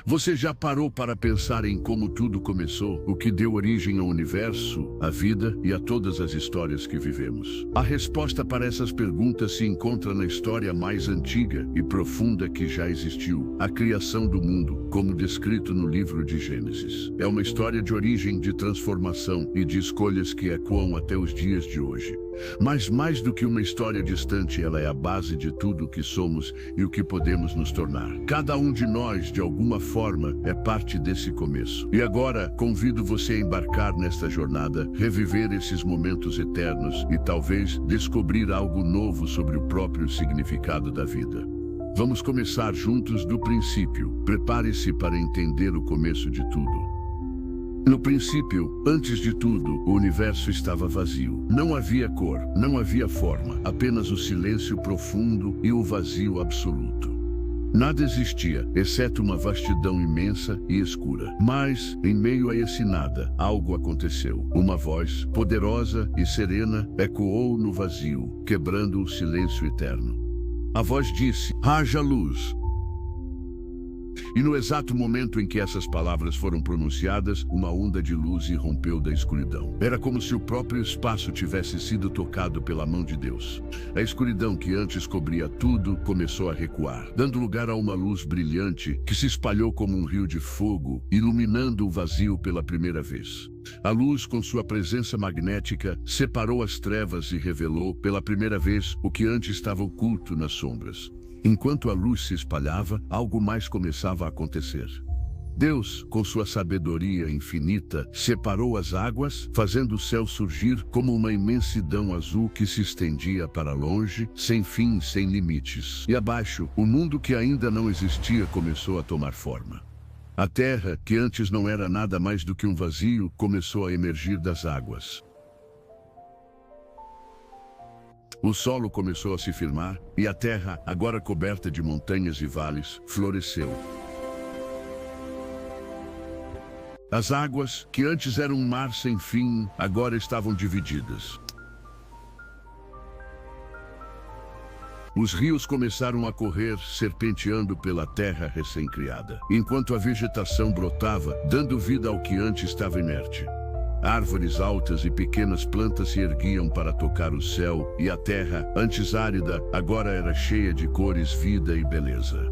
Você já parou para pensar em como tudo começou? O que deu origem ao universo, à vida e a todas as histórias que vivemos? A resposta para essas perguntas se encontra na história mais antiga e profunda que já existiu, a criação do mundo, como descrito no livro de Gênesis. É uma história de origem, de transformação e de escolhas que ecoam até os dias de hoje. Mas mais do que uma história distante, ela é a base de tudo o que somos e o que podemos nos tornar. Cada um de nós, de alguma forma, é parte desse começo. E agora, convido você a embarcar nesta jornada, reviver esses momentos eternos e talvez descobrir algo novo sobre o próprio significado da vida. Vamos começar juntos do princípio. Prepare-se para entender o começo de tudo. No princípio, antes de tudo, o universo estava vazio. Não havia cor, não havia forma, apenas o silêncio profundo e o vazio absoluto. Nada existia, exceto uma vastidão imensa e escura. Mas, em meio a esse nada, algo aconteceu. Uma voz, poderosa e serena, ecoou no vazio, quebrando o silêncio eterno. A voz disse: "Haja luz." E no exato momento em que essas palavras foram pronunciadas, uma onda de luz irrompeu da escuridão. Era como se o próprio espaço tivesse sido tocado pela mão de Deus. A escuridão que antes cobria tudo começou a recuar, dando lugar a uma luz brilhante que se espalhou como um rio de fogo, iluminando o vazio pela primeira vez. A luz, com sua presença magnética, separou as trevas e revelou, pela primeira vez, o que antes estava oculto nas sombras. Enquanto a luz se espalhava, algo mais começava a acontecer. Deus, com sua sabedoria infinita, separou as águas, fazendo o céu surgir como uma imensidão azul que se estendia para longe, sem fim, sem limites. E abaixo, o mundo que ainda não existia começou a tomar forma. A terra, que antes não era nada mais do que um vazio, começou a emergir das águas. O solo começou a se firmar, e a terra, agora coberta de montanhas e vales, floresceu. As águas, que antes eram um mar sem fim, agora estavam divididas. Os rios começaram a correr, serpenteando pela terra recém-criada, enquanto a vegetação brotava, dando vida ao que antes estava inerte. Árvores altas e pequenas plantas se erguiam para tocar o céu, e a terra, antes árida, agora era cheia de cores, vida e beleza.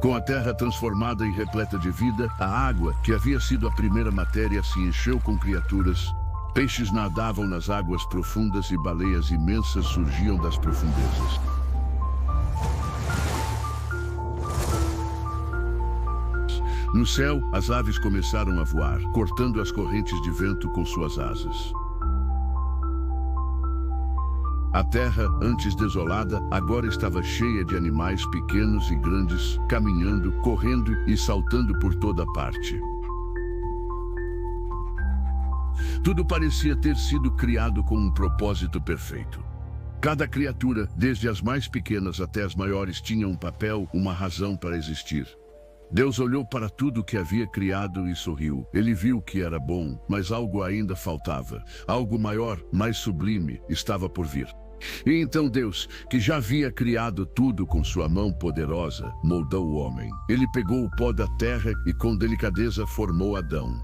Com a terra transformada e repleta de vida, a água, que havia sido a primeira matéria, se encheu com criaturas. Peixes nadavam nas águas profundas e baleias imensas surgiam das profundezas. No céu, as aves começaram a voar, cortando as correntes de vento com suas asas. A terra, antes desolada, agora estava cheia de animais pequenos e grandes, caminhando, correndo e saltando por toda parte. Tudo parecia ter sido criado com um propósito perfeito. Cada criatura, desde as mais pequenas até as maiores, tinha um papel, uma razão para existir. Deus olhou para tudo o que havia criado e sorriu. Ele viu que era bom, mas algo ainda faltava. Algo maior, mais sublime, estava por vir. E então Deus, que já havia criado tudo com sua mão poderosa, moldou o homem. Ele pegou o pó da terra e com delicadeza formou Adão.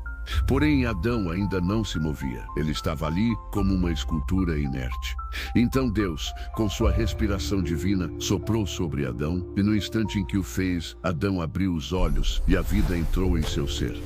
Porém, Adão ainda não se movia. Ele estava ali como uma escultura inerte. Então Deus, com sua respiração divina, soprou sobre Adão, e no instante em que o fez, Adão abriu os olhos e a vida entrou em seu ser.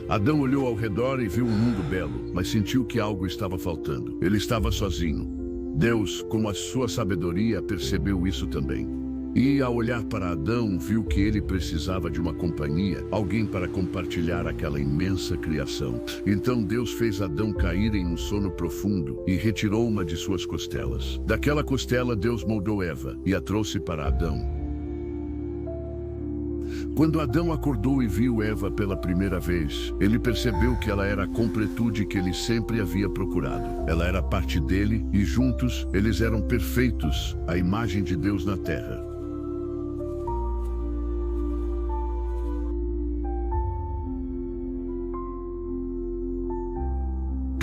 Adão olhou ao redor e viu um mundo belo, mas sentiu que algo estava faltando. Ele estava sozinho. Deus, com a sua sabedoria, percebeu isso também. E, ao olhar para Adão, viu que ele precisava de uma companhia, alguém para compartilhar aquela imensa criação. Então Deus fez Adão cair em um sono profundo e retirou uma de suas costelas. Daquela costela, Deus moldou Eva e a trouxe para Adão. Quando Adão acordou e viu Eva pela primeira vez, ele percebeu que ela era a completude que ele sempre havia procurado. Ela era parte dele e juntos eles eram perfeitos, a imagem de Deus na terra.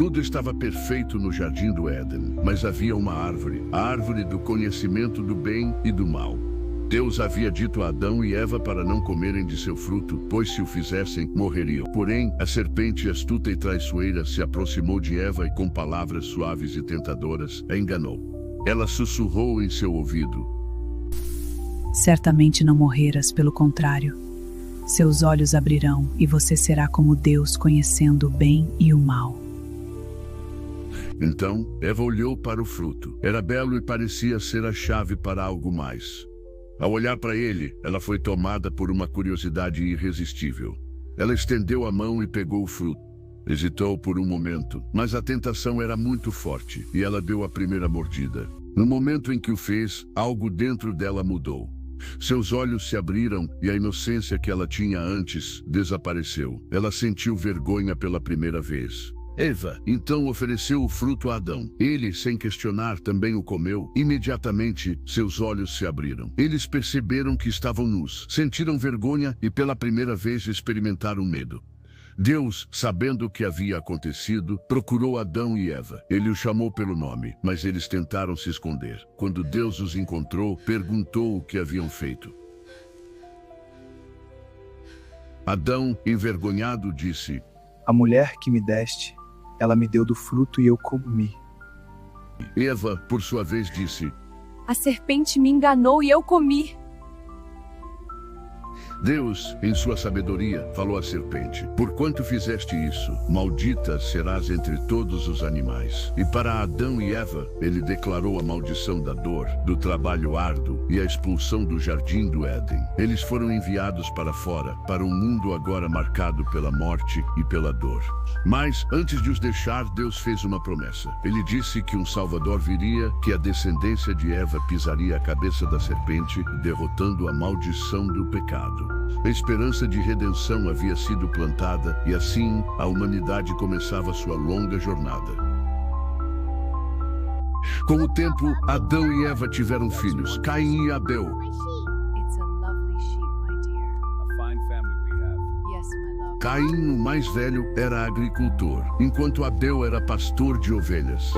Tudo estava perfeito no jardim do Éden, mas havia uma árvore, a árvore do conhecimento do bem e do mal. Deus havia dito a Adão e Eva para não comerem de seu fruto, pois se o fizessem, morreriam. Porém, a serpente astuta e traiçoeira se aproximou de Eva e com palavras suaves e tentadoras, a enganou. Ela sussurrou em seu ouvido: Certamente não morrerás, pelo contrário. Seus olhos abrirão e você será como Deus, conhecendo o bem e o mal. Então, Eva olhou para o fruto. Era belo e parecia ser a chave para algo mais. Ao olhar para ele, ela foi tomada por uma curiosidade irresistível. Ela estendeu a mão e pegou o fruto. Hesitou por um momento, mas a tentação era muito forte e ela deu a primeira mordida. No momento em que o fez, algo dentro dela mudou. Seus olhos se abriram e a inocência que ela tinha antes desapareceu. Ela sentiu vergonha pela primeira vez. Eva então ofereceu o fruto a Adão. Ele, sem questionar, também o comeu. Imediatamente, seus olhos se abriram. Eles perceberam que estavam nus, sentiram vergonha e pela primeira vez experimentaram medo. Deus, sabendo o que havia acontecido, procurou Adão e Eva. Ele os chamou pelo nome, mas eles tentaram se esconder. Quando Deus os encontrou, perguntou o que haviam feito. Adão, envergonhado, disse: A mulher que me deste, ela me deu do fruto e eu comi. Eva, por sua vez, disse: A serpente me enganou e eu comi. Deus, em sua sabedoria, falou à serpente: Porquanto fizeste isso, maldita serás entre todos os animais. E para Adão e Eva, ele declarou a maldição da dor, do trabalho árduo e a expulsão do jardim do Éden. Eles foram enviados para fora, para um mundo agora marcado pela morte e pela dor. Mas, antes de os deixar, Deus fez uma promessa. Ele disse que um Salvador viria, que a descendência de Eva pisaria a cabeça da serpente, derrotando a maldição do pecado. A esperança de redenção havia sido plantada e assim a humanidade começava sua longa jornada. Com o tempo, Adão e Eva tiveram filhos, Caim e Abel. It's a lovely sheep, my dear. A fine family we have. Yes, my love. Caim, o mais velho, era agricultor, enquanto Abel era pastor de ovelhas.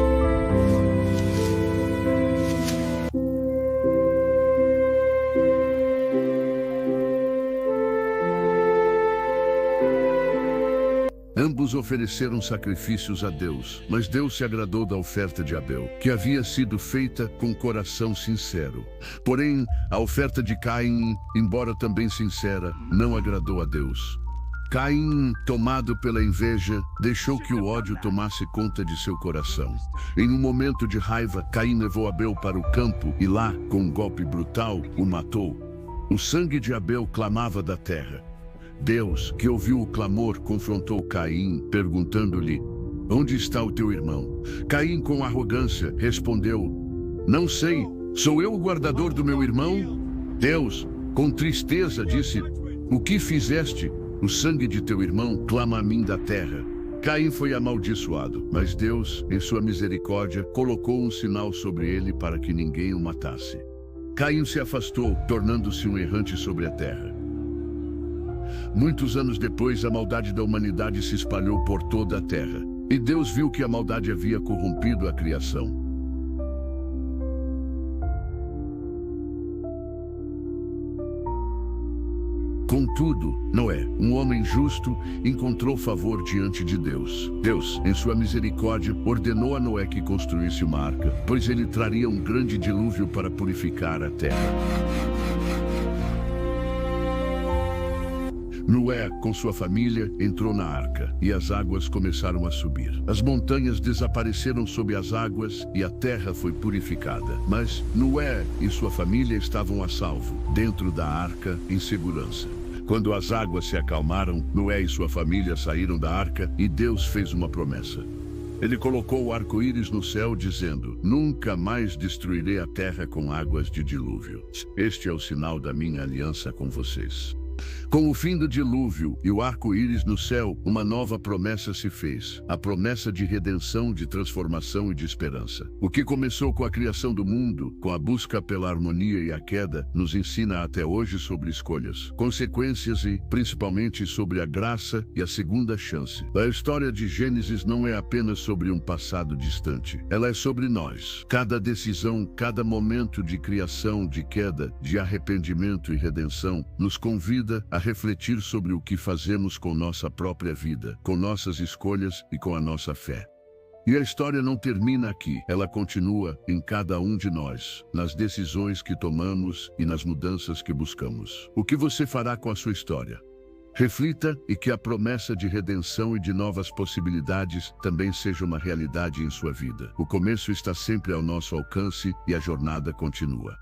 Ambos ofereceram sacrifícios a Deus, mas Deus se agradou da oferta de Abel, que havia sido feita com coração sincero. Porém, a oferta de Caim, embora também sincera, não agradou a Deus. Caim, tomado pela inveja, deixou que o ódio tomasse conta de seu coração. Em um momento de raiva, Caim levou Abel para o campo e lá, com um golpe brutal, o matou. O sangue de Abel clamava da terra. Deus, que ouviu o clamor, confrontou Caim, perguntando-lhe: Onde está o teu irmão? Caim, com arrogância, respondeu: Não sei, sou eu o guardador do meu irmão? Deus, com tristeza, disse: O que fizeste? O sangue de teu irmão clama a mim da terra. Caim foi amaldiçoado, mas Deus, em sua misericórdia, colocou um sinal sobre ele para que ninguém o matasse. Caim se afastou, tornando-se um errante sobre a terra. Muitos anos depois, a maldade da humanidade se espalhou por toda a terra. E Deus viu que a maldade havia corrompido a criação. Contudo, Noé, um homem justo, encontrou favor diante de Deus. Deus, em sua misericórdia, ordenou a Noé que construísse uma arca, pois ele traria um grande dilúvio para purificar a terra. Noé, com sua família, entrou na arca, e as águas começaram a subir. As montanhas desapareceram sob as águas, e a terra foi purificada. Mas Noé e sua família estavam a salvo, dentro da arca, em segurança. Quando as águas se acalmaram, Noé e sua família saíram da arca, e Deus fez uma promessa. Ele colocou o arco-íris no céu, dizendo: Nunca mais destruirei a terra com águas de dilúvio. Este é o sinal da minha aliança com vocês. Com o fim do dilúvio e o arco-íris no céu, uma nova promessa se fez. A promessa de redenção, de transformação e de esperança. O que começou com a criação do mundo, com a busca pela harmonia e a queda, nos ensina até hoje sobre escolhas, consequências e, principalmente, sobre a graça e a segunda chance. A história de Gênesis não é apenas sobre um passado distante. Ela é sobre nós. Cada decisão, cada momento de criação, de queda, de arrependimento e redenção, nos convida a refletir sobre o que fazemos com nossa própria vida, com nossas escolhas e com a nossa fé. E a história não termina aqui, ela continua em cada um de nós, nas decisões que tomamos e nas mudanças que buscamos. O que você fará com a sua história? Reflita e que a promessa de redenção e de novas possibilidades também seja uma realidade em sua vida. O começo está sempre ao nosso alcance e a jornada continua.